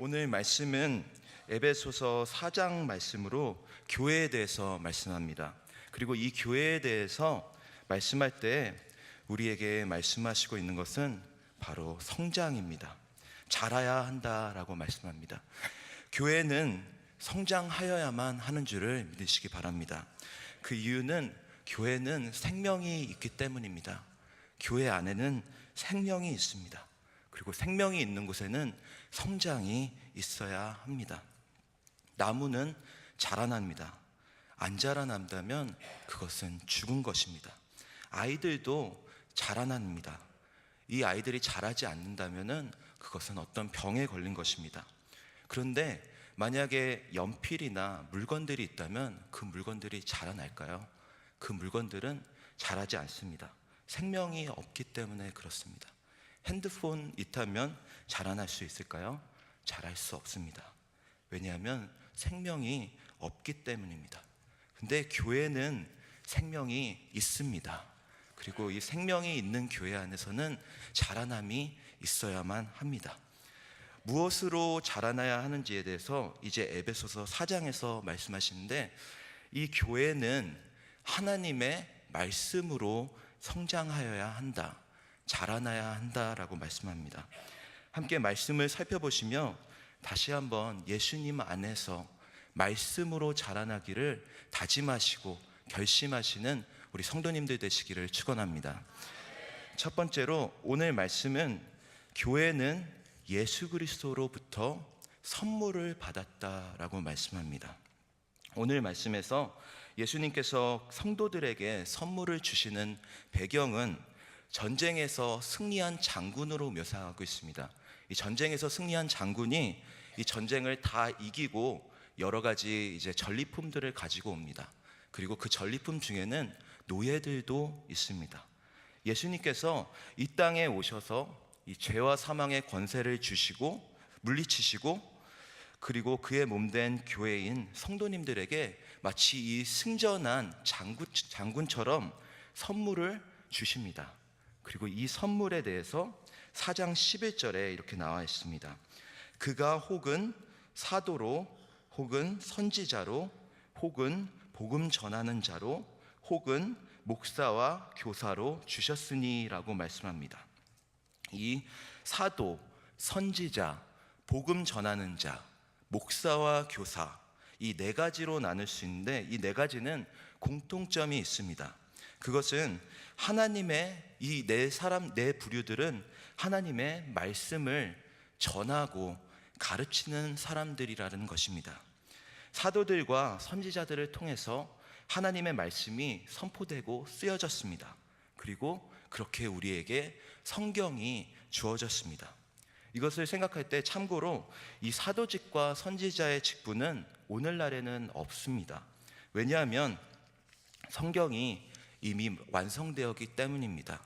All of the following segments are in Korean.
오늘 말씀은 에베소서 4장 말씀으로 교회에 대해서 말씀합니다. 그리고 이 교회에 대해서 말씀할 때 우리에게 말씀하시고 있는 것은 바로 성장입니다. 자라야 한다라고 말씀합니다. 교회는 성장하여야만 하는 줄을 믿으시기 바랍니다. 그 이유는 교회는 생명이 있기 때문입니다. 교회 안에는 생명이 있습니다. 그리고 생명이 있는 곳에는 성장이 있어야 합니다. 나무는 자라납니다. 안 자라난다면 그것은 죽은 것입니다. 아이들도 자라납니다. 이 아이들이 자라지 않는다면 그것은 어떤 병에 걸린 것입니다. 그런데 만약에 연필이나 물건들이 있다면 그 물건들이 자라날까요? 그 물건들은 자라지 않습니다. 생명이 없기 때문에 그렇습니다. 핸드폰 있다면 자라날 수 있을까요? 자랄 수 없습니다. 왜냐하면 생명이 없기 때문입니다. 근데 교회는 생명이 있습니다. 그리고 이 생명이 있는 교회 안에서는 자라남이 있어야만 합니다. 무엇으로 자라나야 하는지에 대해서 이제 에베소서 4장에서 말씀하시는데, 이 교회는 하나님의 말씀으로 성장하여야 한다, 자라나야 한다라고 말씀합니다. 함께 말씀을 살펴보시며 다시 한번 예수님 안에서 말씀으로 자라나기를 다짐하시고 결심하시는 우리 성도님들 되시기를 축원합니다. 첫 번째로 오늘 말씀은 교회는 예수 그리스도로부터 선물을 받았다라고 말씀합니다. 오늘 말씀에서 예수님께서 성도들에게 선물을 주시는 배경은 전쟁에서 승리한 장군으로 묘사하고 있습니다. 이 전쟁에서 승리한 장군이 이 전쟁을 다 이기고 여러 가지 이제 전리품들을 가지고 옵니다. 그리고 그 전리품 중에는 노예들도 있습니다. 예수님께서 이 땅에 오셔서 이 죄와 사망의 권세를 주시고 물리치시고, 그리고 그의 몸된 교회인 성도님들에게 마치 이 승전한 장군처럼 선물을 주십니다. 그리고 이 선물에 대해서 4장 11절에 이렇게 나와 있습니다. 그가 혹은 사도로, 혹은 선지자로, 혹은 복음 전하는 자로, 혹은 목사와 교사로 주셨으니 라고 말씀합니다. 이 사도, 선지자, 복음 전하는 자, 목사와 교사, 이 네 가지로 나눌 수 있는데, 이 네 가지는 공통점이 있습니다. 그것은 하나님의 이 네 부류들은 하나님의 말씀을 전하고 가르치는 사람들이라는 것입니다. 사도들과 선지자들을 통해서 하나님의 말씀이 선포되고 쓰여졌습니다. 그리고 그렇게 우리에게 성경이 주어졌습니다. 이것을 생각할 때 참고로 이 사도직과 선지자의 직분은 오늘날에는 없습니다. 왜냐하면 성경이 이미 완성되었기 때문입니다.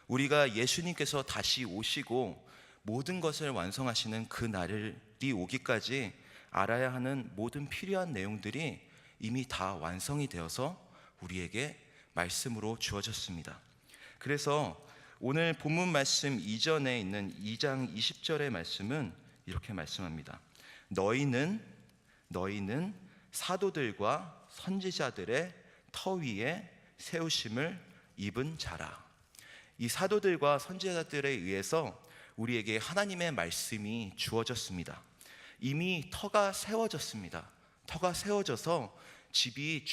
우리가 예수님께서 다시 오시고 모든 것을 완성하시는 그 날이 오기까지 알아야 하는 모든 필요한 내용들이 이미 다 완성이 되어서 우리에게 말씀으로 주어졌습니다. 그래서 오늘 본문 말씀 이전에 있는 2장 20절의 말씀은 이렇게 말씀합니다. 너희는 사도들과 선지자들의 터 위에 세우심을 입은 자라. 이 사도들과 선지자들에 의해서 우리에게 하나님의 말씀이 주어졌습니다. 이미 터가 세워졌습니다. 터가 세워져서 집이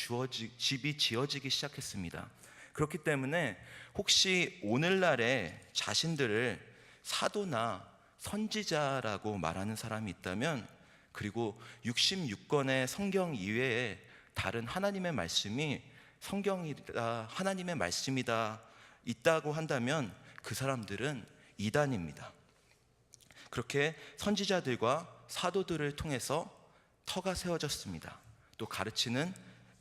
지어지기 시작했습니다. 그렇기 때문에 혹시 오늘날에 자신들을 사도나 선지자라고 말하는 사람이 있다면, 그리고 66권의 성경 이외에 다른 하나님의 말씀이 성경이다, 하나님의 말씀이다 있다고 한다면 그 사람들은 이단입니다. 그렇게 선지자들과 사도들을 통해서 터가 세워졌습니다. 또 가르치는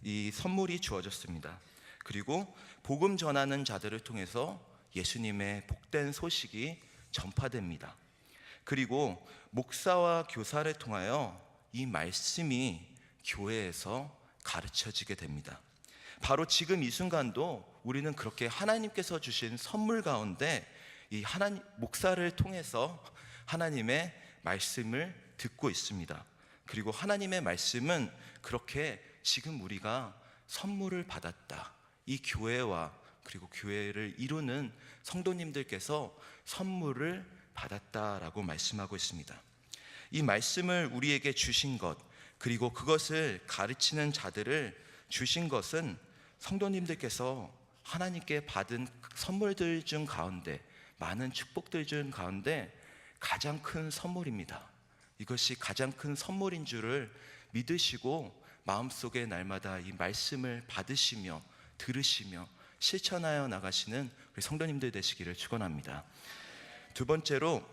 이 선물이 주어졌습니다. 그리고 복음 전하는 자들을 통해서 예수님의 복된 소식이 전파됩니다. 그리고 목사와 교사를 통하여 이 말씀이 교회에서 가르쳐지게 됩니다. 바로 지금 이 순간도 우리는 그렇게 하나님께서 주신 선물 가운데 이 목사를 통해서 하나님의 말씀을 듣고 있습니다. 그리고 하나님의 말씀은 그렇게 지금 우리가 선물을 받았다, 이 교회와 그리고 교회를 이루는 성도님들께서 선물을 받았다라고 말씀하고 있습니다. 이 말씀을 우리에게 주신 것, 그리고 그것을 가르치는 자들을 주신 것은 성도님들께서 하나님께 받은 선물들 중 가운데, 많은 축복들 중 가운데 가장 큰 선물입니다. 이것이 가장 큰 선물인 줄을 믿으시고 마음속에 날마다 이 말씀을 받으시며 들으시며 실천하여 나가시는 우리 성도님들 되시기를 축원합니다. 두 번째로,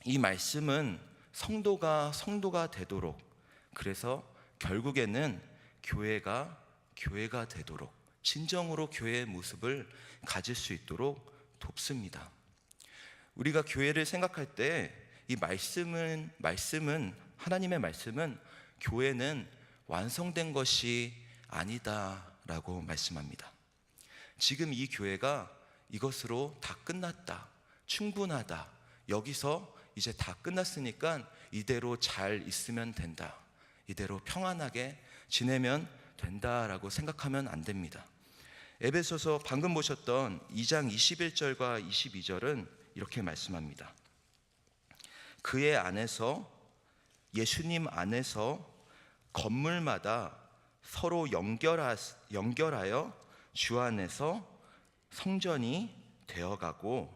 이 말씀은 성도가 되도록, 그래서 결국에는 교회가 되도록, 진정으로 교회의 모습을 가질 수 있도록 돕습니다. 우리가 교회를 생각할 때 이 말씀은 하나님의 말씀은 교회는 완성된 것이 아니다라고 말씀합니다. 지금 이 교회가 이것으로 다 끝났다, 충분하다, 여기서 이제 다 끝났으니까 이대로 잘 있으면 된다, 이대로 평안하게 지내면 된다라고 생각하면 안 됩니다. 에베소서 방금 보셨던 2장 21절과 22절은 이렇게 말씀합니다. 그의 안에서, 예수님 안에서 건물마다 서로 연결하여 주 안에서 성전이 되어가고,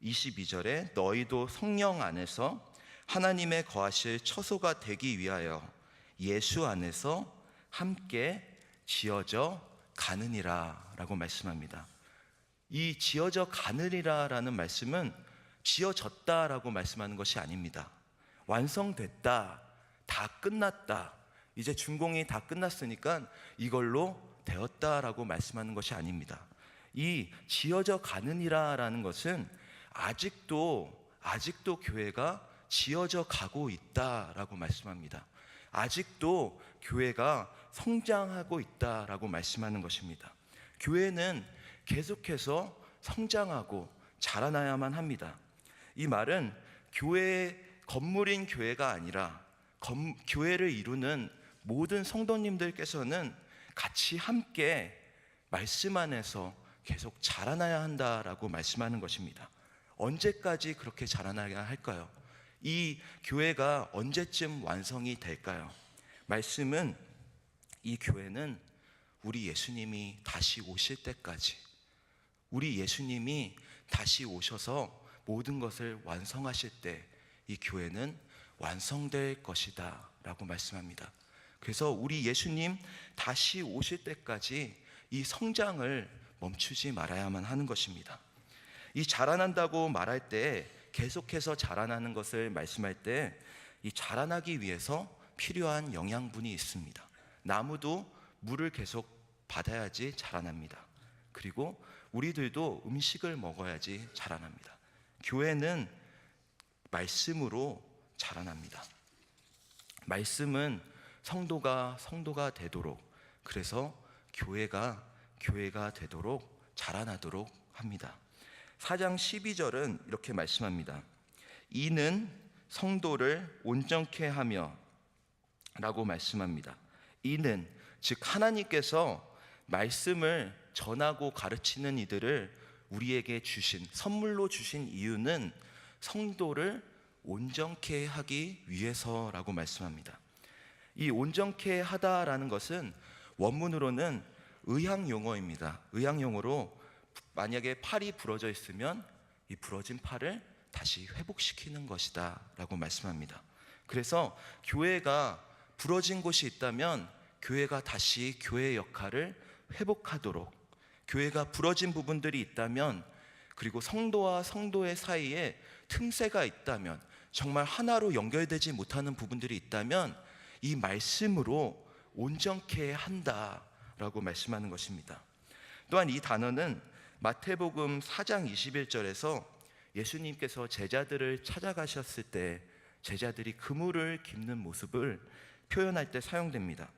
22절에 너희도 성령 안에서 하나님의 거하실 처소가 되기 위하여 예수 안에서 함께 지어져 가느니라 라고 말씀합니다. 이 지어져 가느니라 라는 말씀은 지어졌다라고 말씀하는 것이 아닙니다. 완성됐다, 다 끝났다, 이제 준공이 다 끝났으니까 이걸로 되었다라고 말씀하는 것이 아닙니다. 이 지어져 가느니라 라는 것은 아직도 교회가 지어져 가고 있다라고 말씀합니다. 아직도 교회가 성장하고 있다라고 말씀하는 것입니다. 교회는 계속해서 성장하고 자라나야만 합니다. 이 말은 건물인 교회가 아니라 교회를 이루는 모든 성도님들께서는 같이 함께 말씀 안에서 계속 자라나야 한다라고 말씀하는 것입니다. 언제까지 그렇게 자라나야 할까요? 이 교회가 언제쯤 완성이 될까요? 말씀은 이 교회는 우리 예수님이 다시 오실 때까지, 우리 예수님이 다시 오셔서 모든 것을 완성하실 때 이 교회는 완성될 것이다 라고 말씀합니다. 그래서 우리 예수님 다시 오실 때까지 이 성장을 멈추지 말아야만 하는 것입니다. 이 자라난다고 말할 때, 계속해서 자라나는 것을 말씀할 때, 이 자라나기 위해서 필요한 영양분이 있습니다. 나무도 물을 계속 받아야지 자라납니다. 그리고 우리들도 음식을 먹어야지 자라납니다. 교회는 말씀으로 자라납니다. 말씀은 성도가 되도록, 그래서 교회가 되도록 자라나도록 합니다. 4장 12절은 이렇게 말씀합니다. 이는 성도를 온전케 하며 라고 말씀합니다. 이는, 즉 하나님께서 말씀을 전하고 가르치는 이들을 우리에게 선물로 주신 이유는 성도를 온전케 하기 위해서라고 말씀합니다. 이 온전케 하다라는 것은 원문으로는 의학 용어입니다. 의학 용어로 만약에 팔이 부러져 있으면 이 부러진 팔을 다시 회복시키는 것이다 라고 말씀합니다. 그래서 교회가 부러진 곳이 있다면 교회가 다시 교회의 역할을 회복하도록, 교회가 부러진 부분들이 있다면, 그리고 성도와 성도의 사이에 틈새가 있다면, 정말 하나로 연결되지 못하는 부분들이 있다면 이 말씀으로 온전케 한다라고 말씀하는 것입니다. 또한 이 단어는 마태복음 4장 21절에서 예수님께서 제자들을 찾아가셨을 때 제자들이 그물을 깁는 모습을 표현할 때 사용됩니다.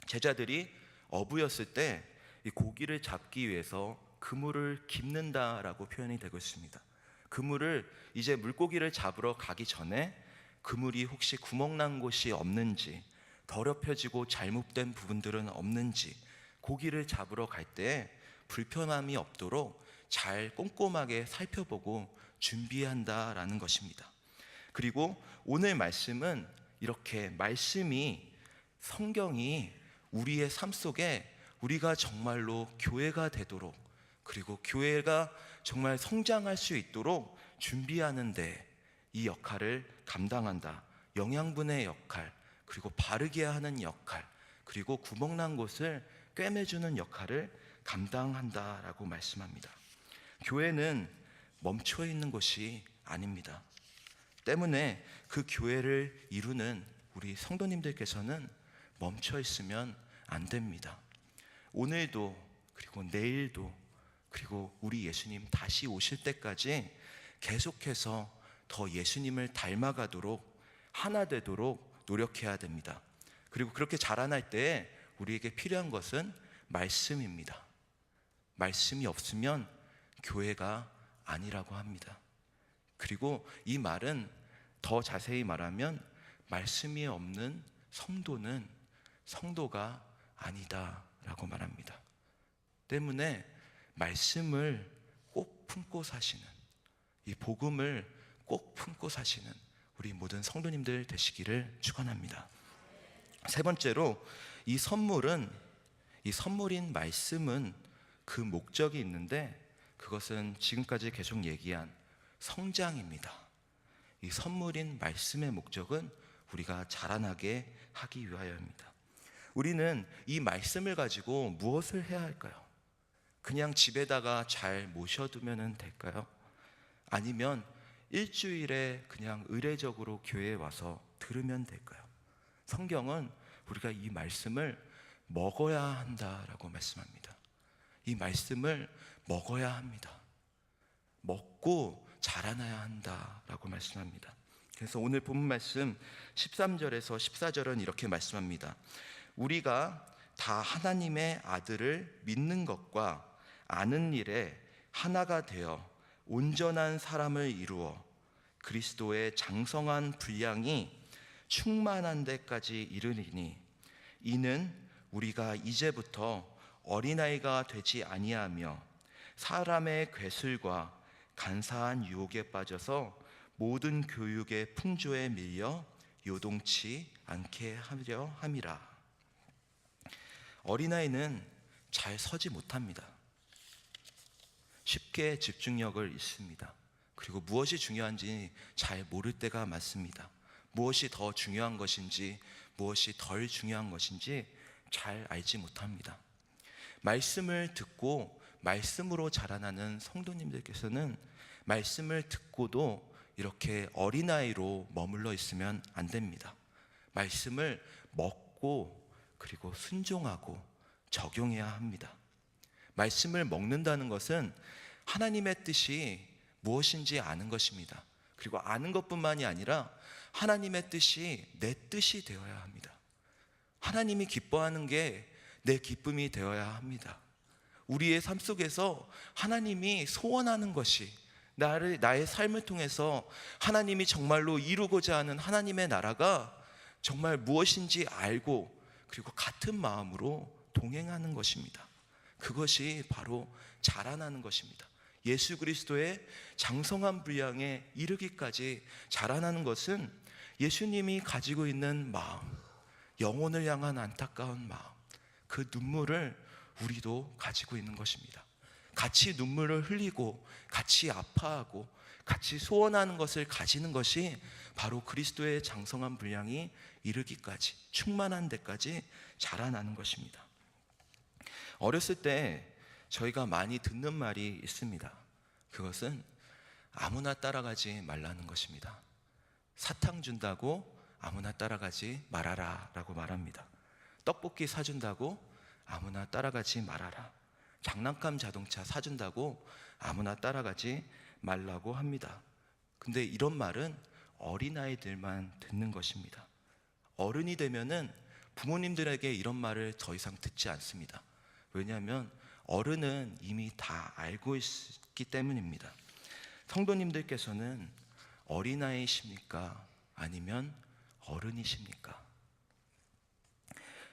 제자들이 어부였을 때 이 고기를 잡기 위해서 그물을 깁는다라고 표현이 되고 있습니다. 그물을 이제 물고기를 잡으러 가기 전에 그물이 혹시 구멍난 곳이 없는지, 더럽혀지고 잘못된 부분들은 없는지, 고기를 잡으러 갈 때 불편함이 없도록 잘 꼼꼼하게 살펴보고 준비한다라는 것입니다. 그리고 오늘 말씀은 이렇게 성경이 우리의 삶 속에 우리가 정말로 교회가 되도록, 그리고 교회가 정말 성장할 수 있도록 준비하는데 이 역할을 감당한다. 영양분의 역할, 그리고 바르게 하는 역할, 그리고 구멍난 곳을 꿰매주는 역할을 감당한다라고 말씀합니다. 교회는 멈춰 있는 곳이 아닙니다. 때문에 그 교회를 이루는 우리 성도님들께서는 멈춰 있으면 안 됩니다. 오늘도, 그리고 내일도, 그리고 우리 예수님 다시 오실 때까지 계속해서 더 예수님을 닮아가도록, 하나 되도록 노력해야 됩니다. 그리고 그렇게 자라날 때 우리에게 필요한 것은 말씀입니다. 말씀이 없으면 교회가 아니라고 합니다. 그리고 이 말은 더 자세히 말하면 말씀이 없는 성도는 성도가 아니다라고 말합니다. 때문에 말씀을 꼭 품고 사시는, 이 복음을 꼭 품고 사시는 우리 모든 성도님들 되시기를 축원합니다. 세 번째로 이 선물인 말씀은 그 목적이 있는데, 그것은 지금까지 계속 얘기한 성장입니다. 이 선물인 말씀의 목적은 우리가 자라나게 하기 위하여입니다. 우리는 이 말씀을 가지고 무엇을 해야 할까요? 그냥 집에다가 잘 모셔두면 될까요? 아니면 일주일에 그냥 의례적으로 교회에 와서 들으면 될까요? 성경은 우리가 이 말씀을 먹어야 한다라고 말씀합니다. 이 말씀을 먹어야 합니다. 먹고 자라나야 한다라고 말씀합니다. 그래서 오늘 본문 말씀 13절에서 14절은 이렇게 말씀합니다. 우리가 다 하나님의 아들을 믿는 것과 아는 일에 하나가 되어 온전한 사람을 이루어 그리스도의 장성한 분량이 충만한 데까지 이르리니, 이는 우리가 이제부터 어린아이가 되지 아니하며 사람의 괴술과 간사한 유혹에 빠져서 모든 교육의 풍조에 밀려 요동치 않게 하려 함이라. 어린아이는 잘 서지 못합니다. 쉽게 집중력을 잃습니다. 그리고 무엇이 중요한지 잘 모를 때가 많습니다. 무엇이 더 중요한 것인지, 무엇이 덜 중요한 것인지 잘 알지 못합니다. 말씀을 듣고 말씀으로 자라나는 성도님들께서는 말씀을 듣고도 이렇게 어린아이로 머물러 있으면 안 됩니다. 말씀을 먹고 그리고 순종하고 적용해야 합니다. 말씀을 먹는다는 것은 하나님의 뜻이 무엇인지 아는 것입니다. 그리고 아는 것뿐만이 아니라 하나님의 뜻이 내 뜻이 되어야 합니다. 하나님이 기뻐하는 게 내 기쁨이 되어야 합니다. 우리의 삶 속에서 하나님이 소원하는 것이, 나의 삶을 통해서 하나님이 정말로 이루고자 하는 하나님의 나라가 정말 무엇인지 알고, 그리고 같은 마음으로 동행하는 것입니다. 그것이 바로 자라나는 것입니다. 예수 그리스도의 장성한 분량에 이르기까지 자라나는 것은 예수님이 가지고 있는 마음, 영혼을 향한 안타까운 마음, 그 눈물을 우리도 가지고 있는 것입니다. 같이 눈물을 흘리고 같이 아파하고 같이 소원하는 것을 가지는 것이 바로 그리스도의 장성한 분량이 이르기까지, 충만한 데까지 자라나는 것입니다. 어렸을 때 저희가 많이 듣는 말이 있습니다. 그것은 아무나 따라가지 말라는 것입니다. 사탕 준다고 아무나 따라가지 말아라 라고 말합니다. 떡볶이 사준다고 아무나 따라가지 말아라. 장난감 자동차 사준다고 아무나 따라가지 말라고 합니다. 근데 이런 말은 어린아이들만 듣는 것입니다. 어른이 되면은 부모님들에게 이런 말을 더 이상 듣지 않습니다. 왜냐하면 어른은 이미 다 알고 있기 때문입니다. 성도님들께서는 어린아이십니까? 아니면 어른이십니까?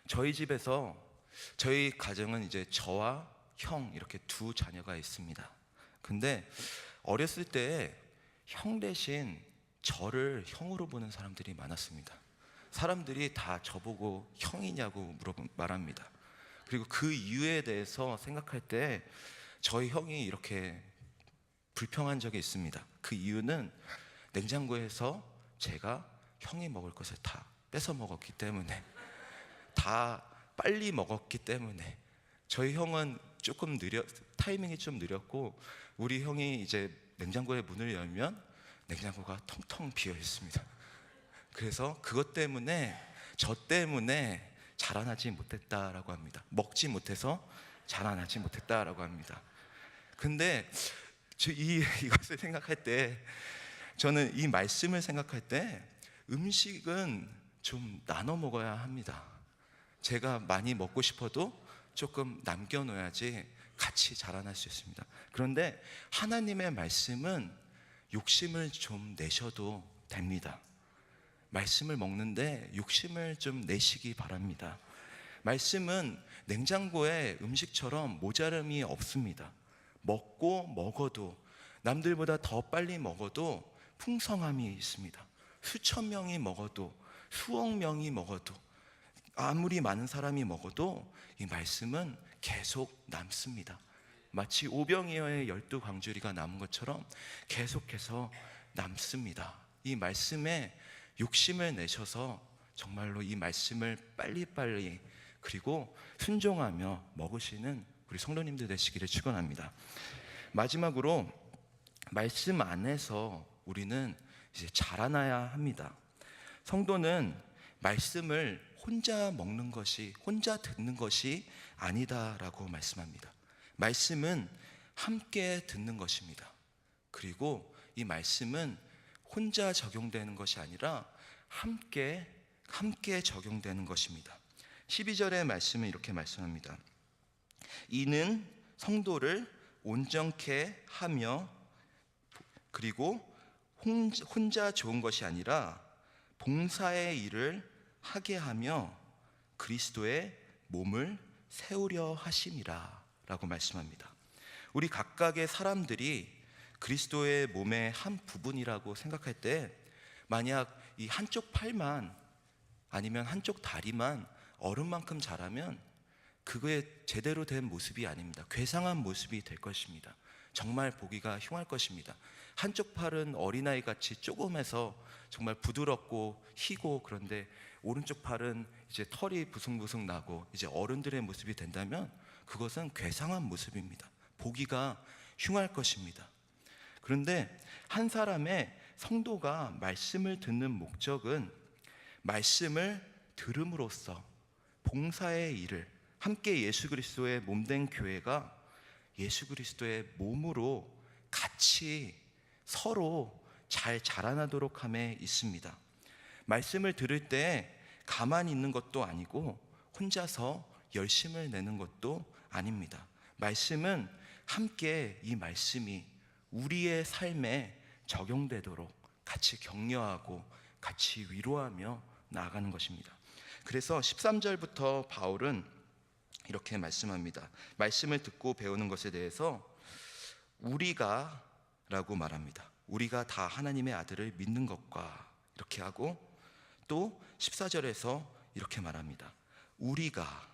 저희 집에서, 저희 가정은 이제 저와 형 이렇게 두 자녀가 있습니다. 근데 어렸을 때 형 대신 저를 형으로 보는 사람들이 많았습니다. 사람들이 다 저보고 형이냐고 말합니다. 그리고 그 이유에 대해서 생각할 때 저희 형이 이렇게 불평한 적이 있습니다. 그 이유는 냉장고에서 제가 형이 먹을 것을 다 뺏어 먹었기 때문에, 다 빨리 먹었기 때문에. 저희 형은 조금 타이밍이 좀 느렸고, 우리 형이 이제 냉장고의 문을 열면 냉장고가 텅텅 비어 있습니다. 그래서 그것 때문에, 저 때문에 자라나지 못했다라고 합니다. 먹지 못해서 자라나지 못했다라고 합니다. 근데 이것을 생각할 때, 저는 이 말씀을 생각할 때 음식은 좀 나눠 먹어야 합니다. 제가 많이 먹고 싶어도 조금 남겨놓아야지 같이 자라날 수 있습니다. 그런데 하나님의 말씀은 욕심을 좀 내셔도 됩니다. 말씀을 먹는데 욕심을 좀 내시기 바랍니다. 말씀은 냉장고에 음식처럼 모자람이 없습니다. 먹고 먹어도, 남들보다 더 빨리 먹어도 풍성함이 있습니다. 수천 명이 먹어도, 수억 명이 먹어도, 아무리 많은 사람이 먹어도 이 말씀은 계속 남습니다. 마치 오병이어의 12광주리가 남은 것처럼 계속해서 남습니다. 이 말씀에 욕심을 내셔서 정말로 이 말씀을 빨리빨리, 그리고 순종하며 먹으시는 우리 성도님들 되시기를 축원합니다. 마지막으로, 말씀 안에서 우리는 이제 자라나야 합니다. 성도는 말씀을 혼자 먹는 것이, 혼자 듣는 것이 아니다라고 말씀합니다. 말씀은 함께 듣는 것입니다. 그리고 이 말씀은 혼자 적용되는 것이 아니라 함께 적용되는 것입니다. 12절의 말씀은 이렇게 말씀합니다. 이는 성도를 온전케 하며, 그리고 혼자 좋은 것이 아니라 봉사의 일을 하게 하며 그리스도의 몸을 세우려 하심이라 라고 말씀합니다. 우리 각각의 사람들이 그리스도의 몸의 한 부분이라고 생각할 때, 만약 이 한쪽 팔만, 아니면 한쪽 다리만 어른만큼 자라면 그거의 제대로 된 모습이 아닙니다. 괴상한 모습이 될 것입니다. 정말 보기가 흉할 것입니다. 한쪽 팔은 어린아이 같이 조금해서 정말 부드럽고 희고, 그런데 오른쪽 팔은 이제 털이 부승부승 나고 이제 어른들의 모습이 된다면 그것은 괴상한 모습입니다. 보기가 흉할 것입니다. 그런데 한 사람의 성도가 말씀을 듣는 목적은 말씀을 들음으로써 봉사의 일을, 함께 예수 그리스도의 몸된 교회가 예수 그리스도의 몸으로 같이 서로 잘 자라나도록 함에 있습니다. 말씀을 들을 때 가만히 있는 것도 아니고 혼자서 열심을 내는 것도 아닙니다. 말씀은 함께 이 말씀이 우리의 삶에 적용되도록 같이 격려하고 같이 위로하며 나아가는 것입니다. 그래서 13절부터 바울은 이렇게 말씀합니다. 말씀을 듣고 배우는 것에 대해서 우리가 라고 말합니다. 우리가 다 하나님의 아들을 믿는 것과 이렇게 하고, 또 14절에서 이렇게 말합니다. 우리가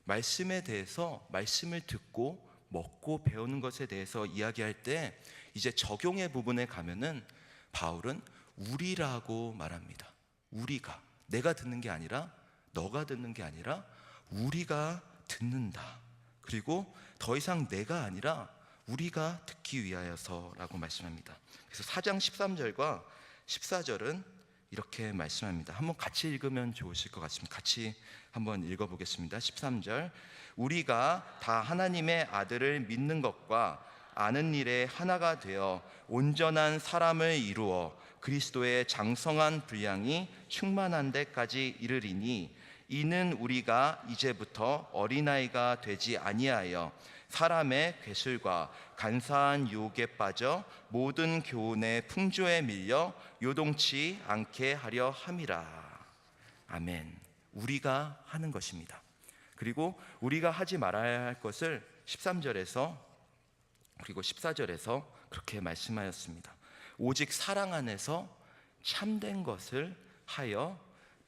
말씀에 대해서, 말씀을 듣고 먹고 배우는 것에 대해서 이야기할 때 이제 적용의 부분에 가면은 바울은 우리라고 말합니다. 우리가, 내가 듣는 게 아니라, 너가 듣는 게 아니라 우리가 듣는다. 그리고 더 이상 내가 아니라 우리가 듣기 위하여서라고 말씀합니다. 그래서 4장 13절과 14절은 이렇게 말씀합니다. 한번 같이 읽으면 좋으실 것 같습니다. 같이 한번 읽어보겠습니다. 13절, 우리가 다 하나님의 아들을 믿는 것과 아는 일에 하나가 되어 온전한 사람을 이루어 그리스도의 장성한 분량이 충만한 데까지 이르리니, 이는 우리가 이제부터 어린아이가 되지 아니하여 사람의 괴술과 간사한 유혹에 빠져 모든 교훈의 풍조에 밀려 요동치 않게 하려 함이라. 아멘. 우리가 하는 것입니다. 그리고 우리가 하지 말아야 할 것을 13절에서 그리고 14절에서 그렇게 말씀하였습니다. 오직 사랑 안에서 참된 것을 하여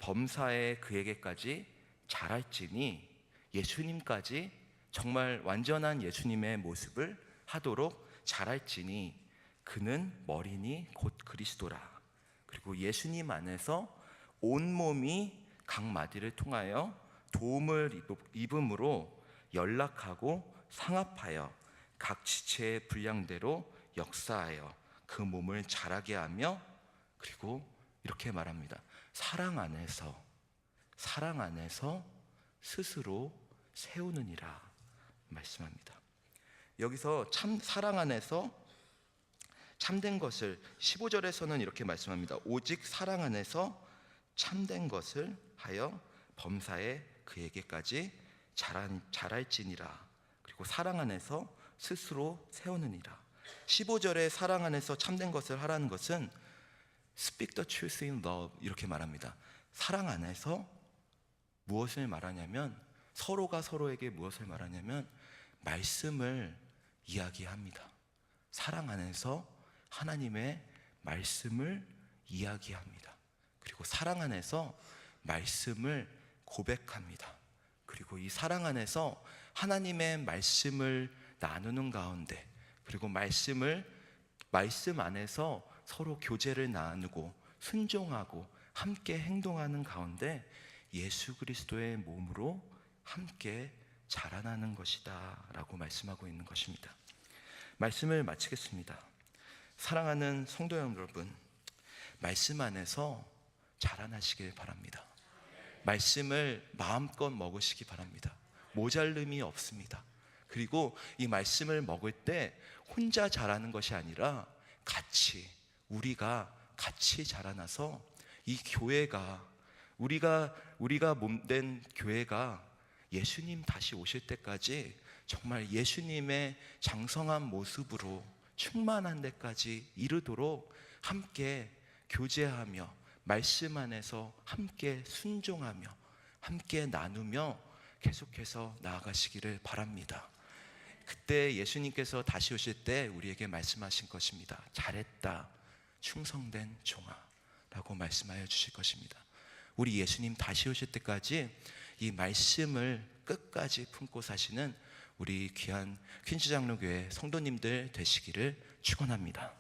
범사에 그에게까지 자랄지니, 예수님까지 정말 완전한 예수님의 모습을 하도록 자랄지니 그는 머리니 곧 그리스도라. 그리고 예수님 안에서 온몸이 각 마디를 통하여 도움을 입음으로 연락하고 상합하여 각 지체의 분량대로 역사하여 그 몸을 자라게 하며, 그리고 이렇게 말합니다. 사랑 안에서 스스로 세우느니라 말씀합니다. 여기서 참 사랑 안에서 참된 것을 15절에서는 이렇게 말씀합니다. 오직 사랑 안에서 참된 것을 하여 범사에 그에게까지 자랄지니라. 그리고 사랑 안에서 스스로 세우느니라. 15절에 사랑 안에서 참된 것을 하라는 것은 Speak the truth in love 이렇게 말합니다. 사랑 안에서 무엇을 말하냐면, 서로가 서로에게 무엇을 말하냐면 말씀을 이야기합니다. 사랑 안에서 하나님의 말씀을 이야기합니다. 그리고 사랑 안에서 말씀을 고백합니다. 그리고 이 사랑 안에서 하나님의 말씀을 나누는 가운데, 그리고 말씀 안에서 서로 교제를 나누고 순종하고 함께 행동하는 가운데 예수 그리스도의 몸으로 함께 자라나는 것이다 라고 말씀하고 있는 것입니다. 말씀을 마치겠습니다. 사랑하는 성도 여러분, 말씀 안에서 자라나시길 바랍니다. 말씀을 마음껏 먹으시기 바랍니다. 모자름이 없습니다. 그리고 이 말씀을 먹을 때 혼자 자라는 것이 아니라 우리가 같이 자라나서 이 교회가, 우리가 몸된 교회가 예수님 다시 오실 때까지 정말 예수님의 장성한 모습으로 충만한 데까지 이르도록 함께 교제하며 말씀 안에서 함께 순종하며 함께 나누며 계속해서 나아가시기를 바랍니다. 그때 예수님께서 다시 오실 때 우리에게 말씀하신 것입니다. 잘했다, 충성된 종아 라고 말씀하여 주실 것입니다. 우리 예수님 다시 오실 때까지 이 말씀을 끝까지 품고 사시는 우리 귀한 퀸즈 장로교회 성도님들 되시기를 축원합니다.